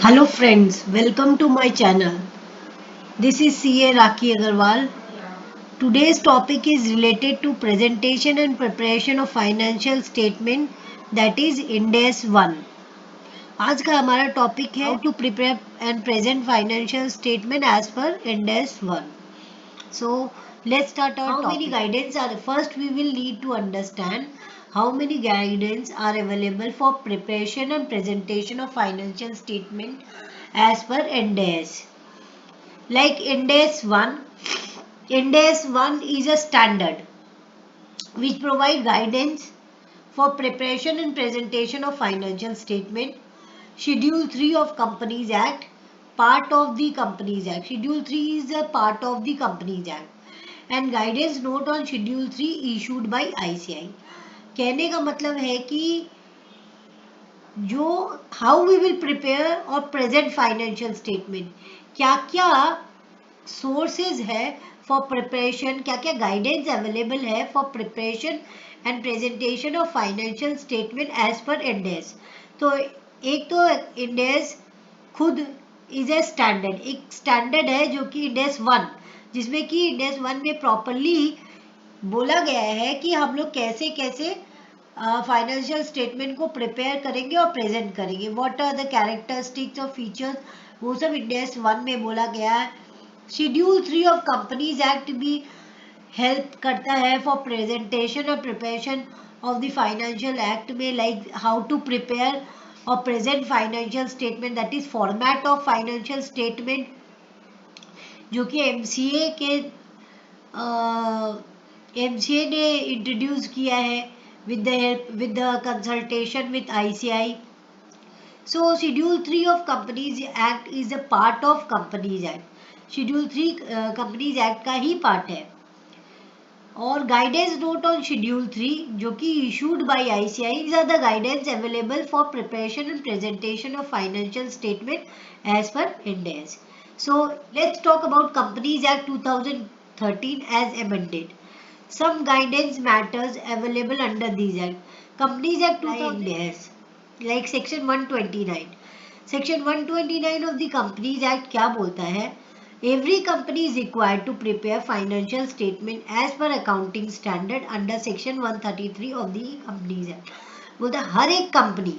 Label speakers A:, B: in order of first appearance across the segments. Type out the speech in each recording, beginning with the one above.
A: Hello friends, welcome to my channel. This is CA Raki Agarwal. Today's topic is related to presentation and preparation of financial statement, that is Ind AS 1. आज का हमारा topic है how to prepare and present financial statement as per Ind AS 1. So let's start our topic. How many guidance are first we will need to understand how many guidance are available for preparation and presentation of financial statement as per Ind AS. Like Ind AS 1, Ind AS 1 is a standard which provide guidance for preparation and presentation of financial statement. Schedule 3 of Companies Act, part of the Companies Act. Schedule 3 is a part of the Companies Act. And guidance note on Schedule 3 issued by ICI. कहने का मतलब है कि जो how we will prepare और present financial statement, क्या क्या sources है फॉर प्रिपरेशन, क्या क्या गाइडेंस अवेलेबल है for preparation and presentation of financial statement as per Ind AS. तो एक तो Ind AS खुद इज ए स्टैंडर्ड, एक स्टैंडर्ड है जो कि Ind AS 1, जिसमें कि Ind AS 1 में प्रॉपरली बोला गया है कि हम लोग कैसे कैसे फाइनेंशियल स्टेटमेंट को प्रिपेयर करेंगे और प्रेजेंट करेंगे, व्हाट आर द कैरेक्टरिस्टिक्स और फीचर्स, वो सब Ind AS 1 में बोला गया है. शेड्यूल 3 ऑफ कंपनीज एक्ट भी हेल्प करता है फॉर प्रेजेंटेशन और preparation of the financial act में, लाइक हाउ टू प्रिपेयर और present financial statement, that is format of financial statement, जो कि एमसीए ने इंट्रोड्यूस किया है with the consultation with ICI. So Schedule 3 of Companies Act is a part of Companies Act. Schedule 3 Companies Act का ही part है. और guidance note on schedule 3 जो कि issued by ICI, these are the guidance available for preparation and presentation of financial statement as per Ind AS. So let's talk about Companies Act 2013 as amended. Some guidance matters available under these Act. Companies Act 2000 like Section 129. Section 129 of the Companies Act क्या बोलता है? Every company is required to prepare financial statement as per accounting standard under Section 133 of the Companies Act. बोलता है हर एक company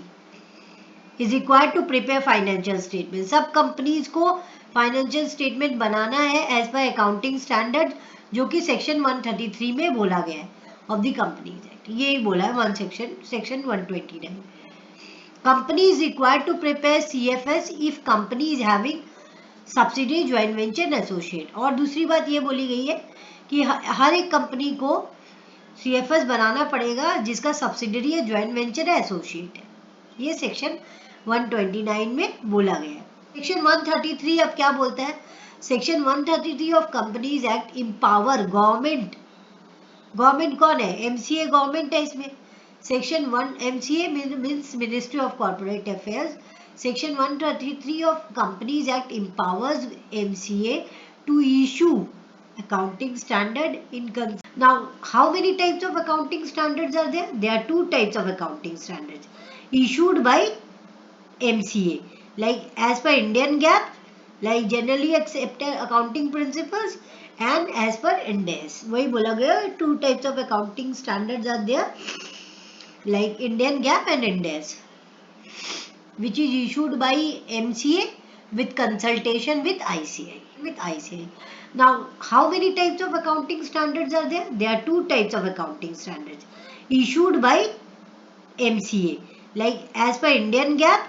A: is required to prepare financial statement. सब companies को financial statement बनाना है as पर अकाउंटिंग स्टैंडर्ड, जो कि section 133 में बोला गया है ऑफ द कंपनीज एक्ट. ये बोला है one section 129. Company is required to prepare CFS if company is having subsidy, joint venture, associate. और दूसरी बात ये बोली गई है कि हर एक कंपनी को CFS बनाना पड़ेगा जिसका सब्सिडरी है, ज्वाइंट वेंचर है, एसोसिएट है. ये सेक्शन 129 में बोला गया है. सेक्शन 133 अब क्या बोलता है? Section 133 of companies act empower government. Government कौन है? MCA गवर्नमेंट है इसमें. Section 1 MCA means ministry of corporate affairs. Section 133 of companies act empowers MCA to issue accounting standard in now how many types of accounting standards are there? There are two types of accounting standards issued by MCA, like as per Indian GAAP, like generally accepted accounting principles, and as per Ind AS. वही बोला गया, two types of accounting standards are there, like Indian GAAP and Ind AS, which is issued by MCA with consultation with ICI. Now, how many types of accounting standards are there? There are two types of accounting standards issued by MCA, like as per Indian GAAP,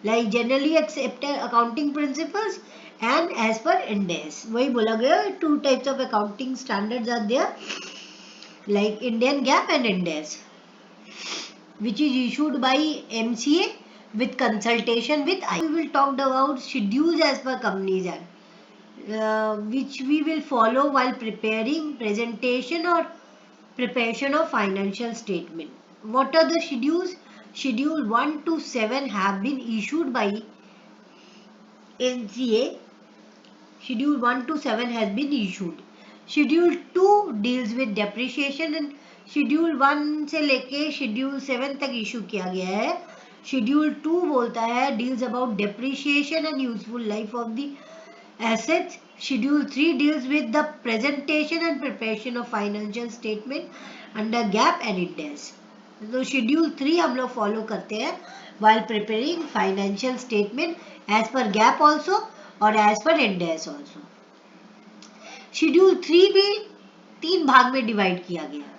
A: like generally accepted accounting principles, and as per Ind AS. वही बोला गया, two types of accounting standards are there, like Indian GAAP and Ind AS, which is issued by MCA with consultation with ICI. We will talk about schedules as per Companies Act, which we will follow while preparing presentation or preparation of financial statement. What are the schedules? Schedule 1 to 7 have been issued by MCA. Schedule 1 to 7 has been issued. Schedule 2 deals with depreciation and Schedule 1 से लेके Schedule 7 तक issue किया गया है. Schedule 2 बोलता है deals about depreciation and useful life of the assets. Schedule 3 deals with the presentation and preparation of financial statement under GAAP and Ind AS. तो Schedule 3 हम लोग फॉलो करते हैं while preparing financial statement as per GAAP also और as per Ind AS also. Schedule 3 भी 3 भाग में divide किया गया.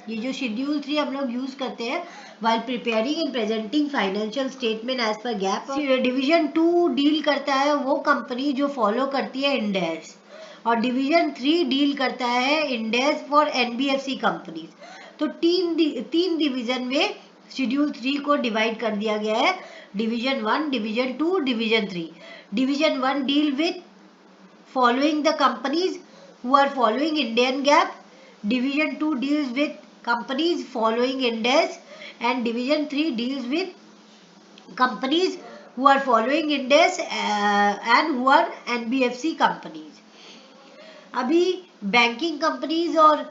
A: ये जो शेड्यूल 3 हम लोग यूज करते हैं while preparing and presenting financial statement as per GAAP. Division 2 deal करता है वो कंपनी जो फॉलो करती है Ind AS और डिवीजन 3 डील करता है Ind AS for NBFC companies. तो तीन डिवीजन में शेड्यूल 3 को डिवाइड कर दिया गया है. Division 1, division 2, division 3. Division 1 deal with following the companies who are following Indian GAAP. Division 2 deals with companies following Ind AS and division 3 deals with companies who are following Ind AS and who are NBFC companies. अभी banking companies और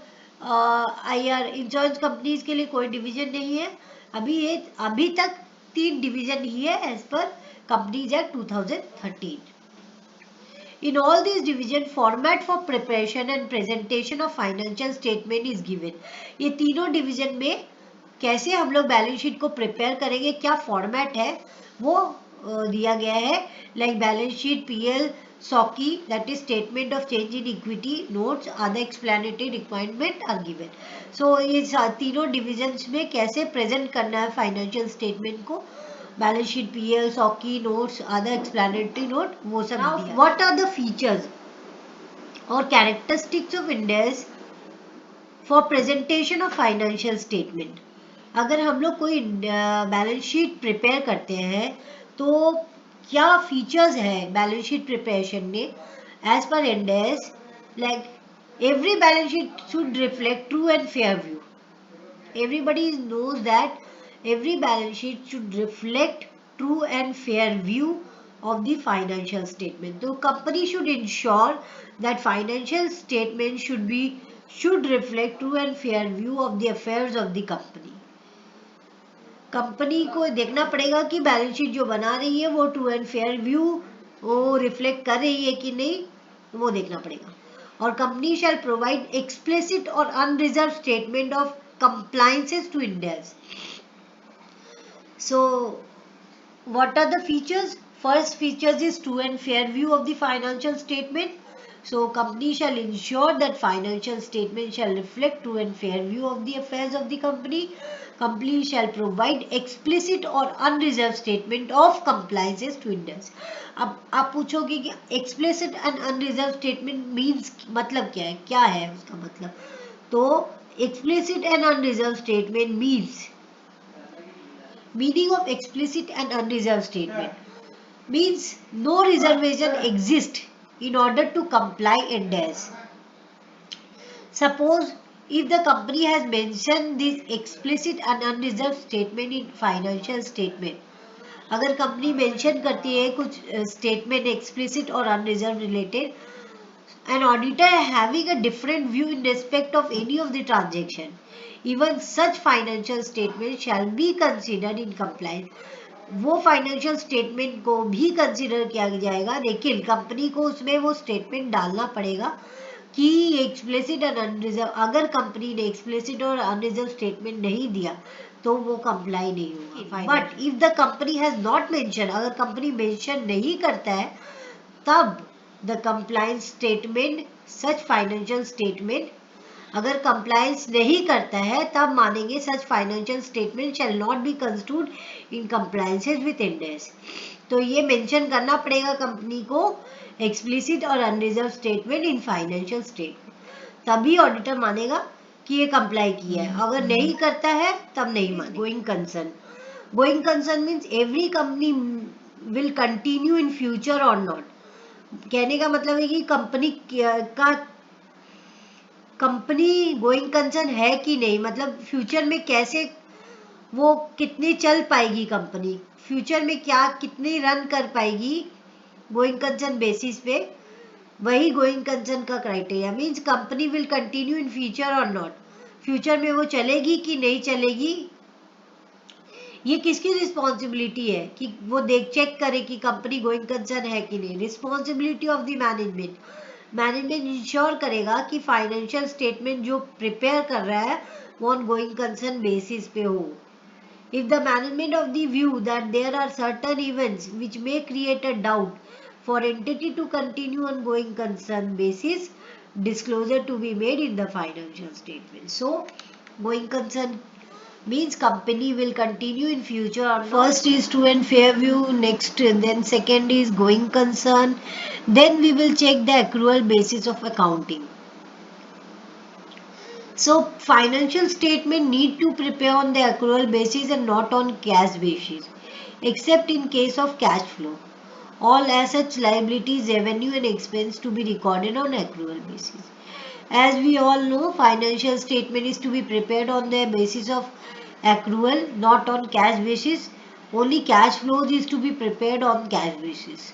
A: IR insurance companies के लिए कोई division नहीं है. अभी तक 3 division ही है as per companies act 2013. In all these division, format for preparation and presentation of financial statement is given. ये तीनों डिवीजन में कैसे हम लोग बैलेंस शीट को प्रिपेयर करेंगे, क्या फॉर्मेट है वो दिया गया है. Like balance sheet, PL, SOCI, that is statement of change in equity, notes, other explanatory requirement are given. So ये तीनों डिविजन्स में कैसे प्रेजेंट करना है फाइनेंशियल स्टेटमेंट को, balance sheet, PL, SOCI, notes, other explanatory note, वो सब दिया. What are the features or characteristics of Ind AS for presentation of financial statement? अगर हम लोग कोई बैलेंस शीट प्रिपेयर करते हैं तो क्या फीचर्स है बैलेंस शीट प्रिपरेशन में as per Ind AS. Like every balance sheet should reflect true and fair view. Everybody knows that every balance sheet should reflect true and fair view of the financial statement. So company should ensure that financial statement should reflect true and fair view of the affairs of the company. Company को देखना पड़ेगा कि balance sheet जो बना रही है वो true and fair view वो रिफ्लेक्ट कर रही है कि नहीं, वो देखना पड़ेगा. और कंपनी शैल प्रोवाइड एक्सप्लिसिट और unreserved statement of compliances to Ind AS. So what are the features? First features is true and fair view of the financial statement. So company shall ensure that financial statement shall reflect true and fair view of the affairs of the company. Company shall provide explicit or unreserved statement of compliances to Ind AS. अब आप पूछोगे कि explicit and unreserved statement means मतलब क्या है उसका मतलब. तो explicit and unreserved statement meaning of explicit and unreserved statement means no reservation exists in order to comply Ind AS. Suppose if the company has mentioned this explicit and unreserved statement in financial statement, अगर कंपनी mention करती है कुछ statement explicit और unreserved related, an auditor having a different view in respect of any of the transaction, even such financial statement shall be considered in compliance. वो financial statement को भी consider किया जाएगा, लेकिन कंपनी को उसमें वो स्टेटमेंट डालना पड़ेगा कि एक्सप्लिसिट और अनरिजर्व. अगर कंपनी ने एक्सप्लिसिट और अनरिजर्व स्टेटमेंट नहीं दिया तो वो कंप्लाई नहीं होगा. But if the company has not mention, अगर कंपनी मेंशन नहीं करता है तब the compliance statement, such financial statement, अगर compliance नहीं करता है तब मानेंगे such financial statement shall not be construed in compliances with Ind AS. तो ये मेंशन करना पड़ेगा कंपनी को explicit और unreserved statement in financial statement, तभी ऑडिटर मानेगा कि ये कंप्लाई किया है. अगर नहीं करता है तब नहीं मानेगा. Going concern means every company will continue in future or not. कहने का मतलब है कि कंपनी गोइंग कंसर्न है कि नहीं, मतलब फ्यूचर में कैसे वो कितनी चल पाएगी कंपनी, फ्यूचर में क्या कितनी रन कर पाएगी गोइंग कंसर्न बेसिस पे, वही गोइंग कंसर्न का criteria. Means company will continue in future और नॉट, फ्यूचर में वो चलेगी कि नहीं चलेगी. ये किसकी रिस्पॉन्सिबिलिटी है कि वो चेक करे कि कंपनी गोइंग कंसर्न है कि नहीं. Responsibility of the management. Management ensure करेगा कि फाइनेंशियल स्टेटमेंट जो प्रिपेयर कर रहा है वो ऑन गोइंग कंसर्न बेसिस पे हो. If the management of the view that there are certain events which may create a doubt for entity to continue on going concern basis, disclosure to be made in the financial statement. So, going concern means company will continue in future or not. First is true and fair view, next then second is going concern, then we will check the accrual basis of accounting. So financial statement need to prepare on the accrual basis and not on cash basis, except in case of cash flow. All assets, liabilities, revenue and expense to be recorded on accrual basis. As we all know, financial statement is to be prepared on the basis of accrual, not on cash basis. Only cash flows is to be prepared on cash basis.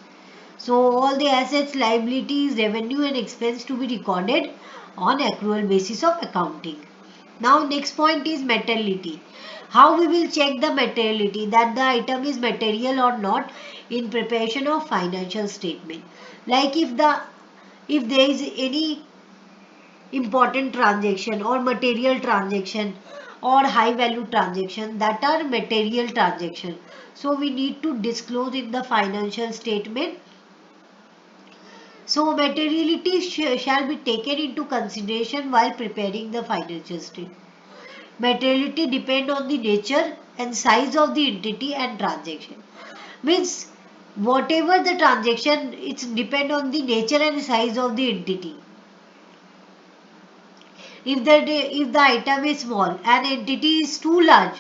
A: So all the assets, liabilities, revenue and expense to be recorded on accrual basis of accounting. Now next point is materiality. How we will check the materiality, that the item is material or not in preparation of financial statement. Like if there is any important transaction or material transaction or high value transaction that are material transaction, so we need to disclose in the financial statement. So materiality shall be taken into consideration while preparing the financial statement. Materiality depend on the nature and size of the entity and transaction. Means whatever the transaction, it's depend on the nature and size of the entity. If the item is small and entity is too large,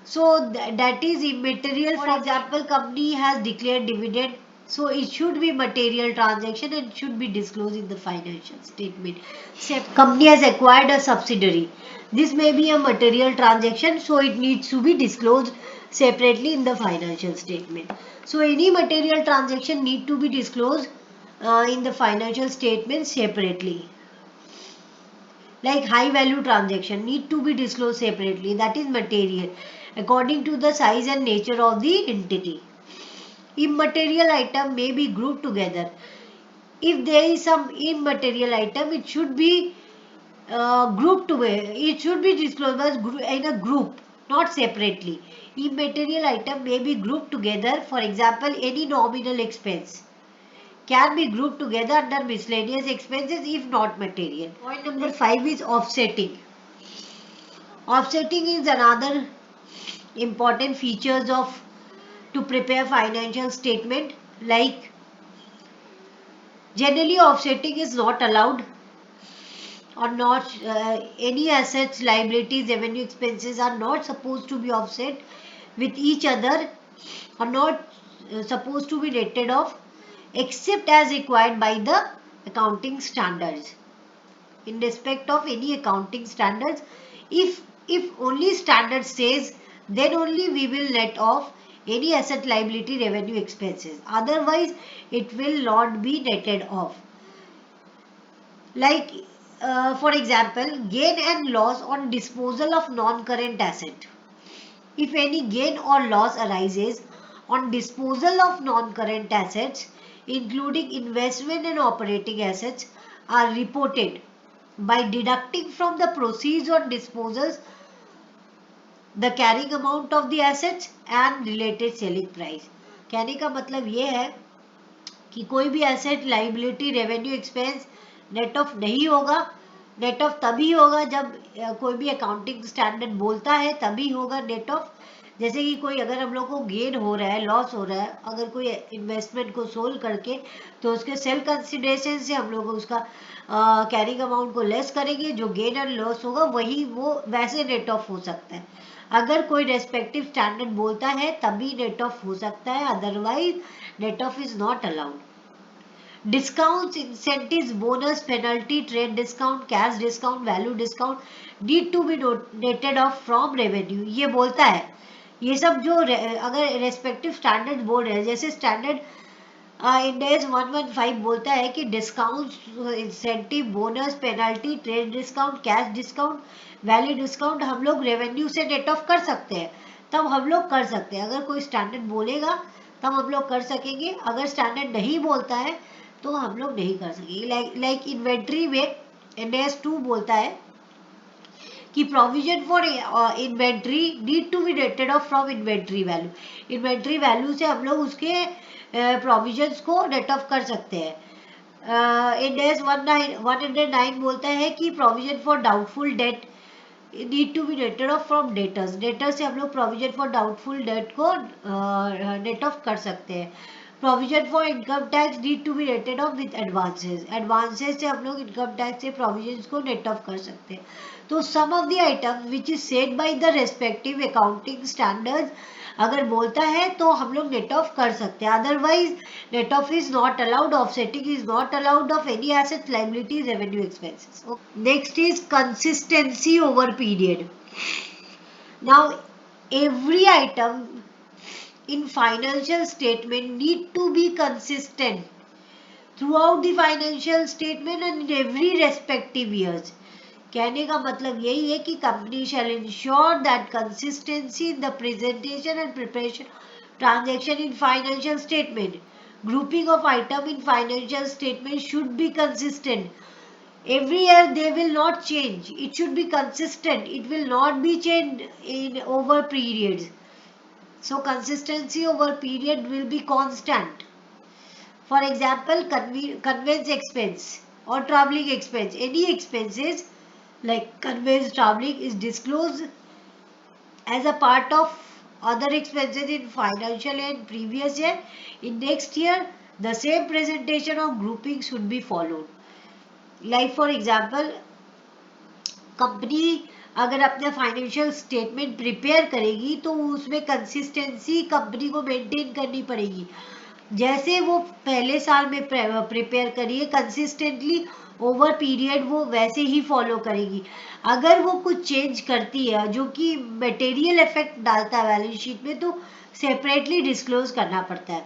A: so that is immaterial. For example, company has declared dividend, so it should be material transaction and should be disclosed in the financial statement. Company has acquired a subsidiary. This may be a material transaction, so it needs to be disclosed separately in the financial statement. So any material transaction need to be disclosed in the financial statement separately. Like high value transaction need to be disclosed separately, that is material, according to the size and nature of the entity. Immaterial item may be grouped together. If there is some immaterial item, it should be grouped together. It should be disclosed as in a group, not separately. Immaterial item may be grouped together. For example, any nominal expense can be grouped together under miscellaneous expenses if not material. Point number 5 is offsetting. Offsetting is another important features of to prepare financial statement. Like generally offsetting is not allowed or not. Any assets, liabilities, revenue, expenses are not supposed to be offset with each other or not supposed to be netted off except as required by the accounting standards. In respect of any accounting standards, if only standard says, then only we will net off any asset, liability, revenue, expenses. Otherwise it will not be netted off. Like for example, gain and loss on disposal of non-current asset. If any gain or loss arises on disposal of non-current assets, including investment and operating assets, are reported by deducting from the proceeds on disposals the carrying amount of the assets and related selling price. कहने का मतलब ये है कि कोई भी asset, liability, revenue, expense net of नहीं होगा. नेट ऑफ तभी होगा जब कोई भी अकाउंटिंग स्टैंडर्ड बोलता है, तभी होगा नेट ऑफ. जैसे कि कोई अगर हम लोग को गेन हो रहा है, लॉस हो रहा है, अगर कोई इन्वेस्टमेंट को सोल्व करके, तो उसके सेल कंसिडरेशन से हम लोग उसका कैरिंग अमाउंट को लेस करेंगे, जो गेन और लॉस होगा वही वो वैसे नेट ऑफ हो सकता है. अगर कोई रेस्पेक्टिव स्टैंडर्ड बोलता है तभी नेट ऑफ हो सकता है, otherwise net of is not allowed. Discounts, incentives, bonus, penalty, trade discount, cash discount, value discount need to be netted off from revenue. ये बोलता है. ये सब जो अगर रेस्पेक्टिव स्टैंडर्ड बोल रहे हैं, जैसे स्टैंडर्ड इंडेक्स 115 बोलता है कि discount, incentive, bonus, penalty, trade discount, cash discount, value discount हम लोग रेवेन्यू से नेट ऑफ कर सकते हैं. तब हम लोग कर सकते हैं। अगर कोई स्टैंडर्ड बोलेगा तब हम लोग कर सकेंगे, अगर स्टैंडर्ड नहीं बोलता है तो हम लोग नहीं कर सकेंगे। लाइक इन्वेंट्री में NAS 2 बोलता है कि provision for inventory need to be rated off from inventory value. Inventory value से हम लोग उसके प्रोविजंस को नेट ऑफ कर सकते हैं। NAS 109 बोलता है कि provision for doubtful debt need to be netted off from debtors. Debtors से हम लोग प्रोविजन फॉर डाउटफुल डेट को नेट ऑफ कर सकते हैं। Provision for income tax need to be rated off with advances. Advances से हम लोग इनकम टैक्स से प्रोविजन को नेट ऑफ कर सकते हैं। तो some of the items which is said by the respective accounting standards अगर बोलता है तो हम लोग नेट ऑफ कर सकते हैं, otherwise net of is not allowed, offsetting is not allowed of any asset, liability, revenue, expenses. Next is consistency over period. Now every item in financial statement need to be consistent throughout the financial statement and in every respective years। कहने का मतलब यही है कि company shall ensure that consistency in the presentation and preparation transaction in financial statement। grouping of item in financial statement should be consistent every year, they will not change, it should be consistent, it will not be changed in over periods, so consistency over period will be constant। For example, conveyance expense or traveling expense, any expenses like conveyance traveling is disclosed as a part of other expenses in financial year and previous year, in next year the same presentation of grouping should be followed। like for example, company अगर अपना financial statement prepare करेगी तो उसमें consistency company को maintain करनी पड़ेगी। जैसे वो पहले साल में प्रिपेयर करी है कंसिस्टेंटली ओवर पीरियड वो वैसे ही फॉलो करेगी। अगर वो कुछ चेंज करती है जो कि मटेरियल इफेक्ट डालता है बैलेंस शीट में तो सेपरेटली डिस्क्लोज करना पड़ता है।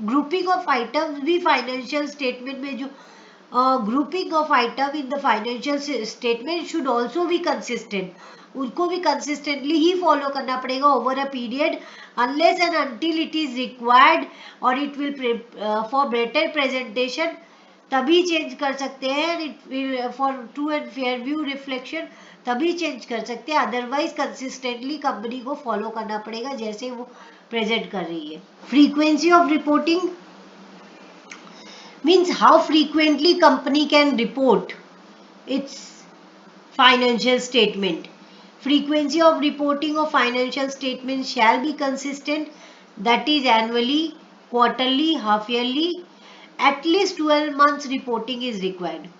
A: ग्रुपिंग ऑफ आइटम्स भी फाइनेंशियल स्टेटमेंट में जो grouping of item in the financial statement should also be consistent, उनको भी consistently ही follow करना पड़ेगा over a period unless and until it is required or it will for better presentation तभी change कर सकते हैं, it will for true and fair view reflection तभी change कर सकते हैं, अदरवाइज कंसिस्टेंटली कंपनी को फॉलो करना पड़ेगा जैसे वो प्रेजेंट कर रही है। Frequency of reporting means how frequently company can report its financial statement। frequency of reporting of financial statement shall be consistent, that is annually, quarterly, half yearly, at least 12 months reporting is required।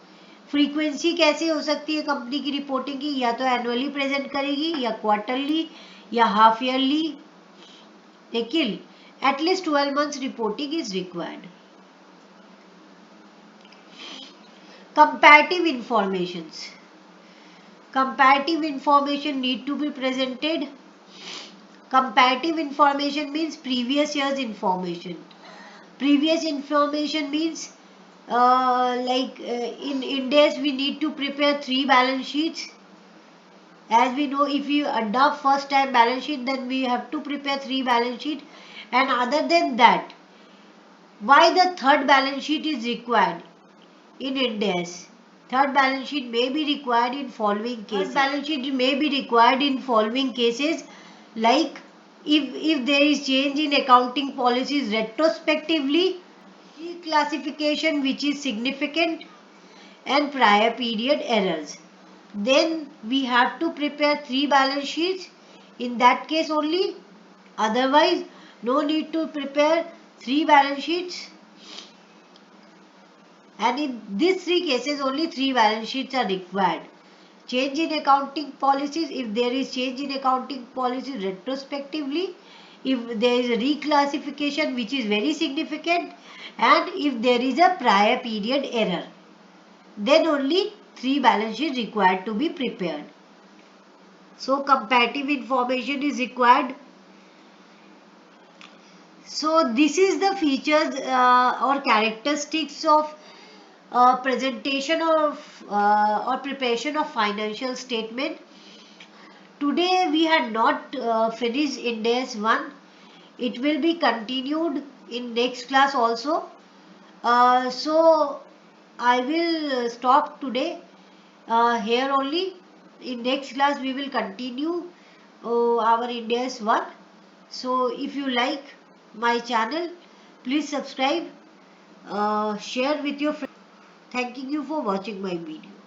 A: Frequency कैसे हो सकती है company की reporting की, या तो annually present करेगी या क्वार्टरली या हाफ ईयरली, लेकिन at least 12 months reporting is required. comparative informations, comparative information need to be presented। comparative information means previous year's information। previous information means in Ind AS we need to prepare 3 balance sheets। as we know, if you adopt first time balance sheet then we have to prepare 3 balance sheet, and other than that why the third balance sheet is required in Ind AS। third balance sheet may be required in following cases। third balance sheet may be required in following cases like if there is change in accounting policies retrospectively, reclassification which is significant, and prior period errors, then we have to prepare 3 balance sheets in that case only, otherwise no need to prepare 3 balance sheets, and in these 3 cases only 3 balance sheets are required। change in accounting policies, if there is change in accounting policies retrospectively, if there is a reclassification which is very significant, and if there is a prior period error, then only 3 balance sheets required to be prepared। so comparative information is required। so this is the features or characteristics of presentation of or preparation of financial statement। today we had not finished Ind AS 1. It will be continued in next class also. So I will stop today here only. In next class we will continue our Ind AS 1. So if you like my channel, please subscribe, share with your friends. Thanking you for watching my video.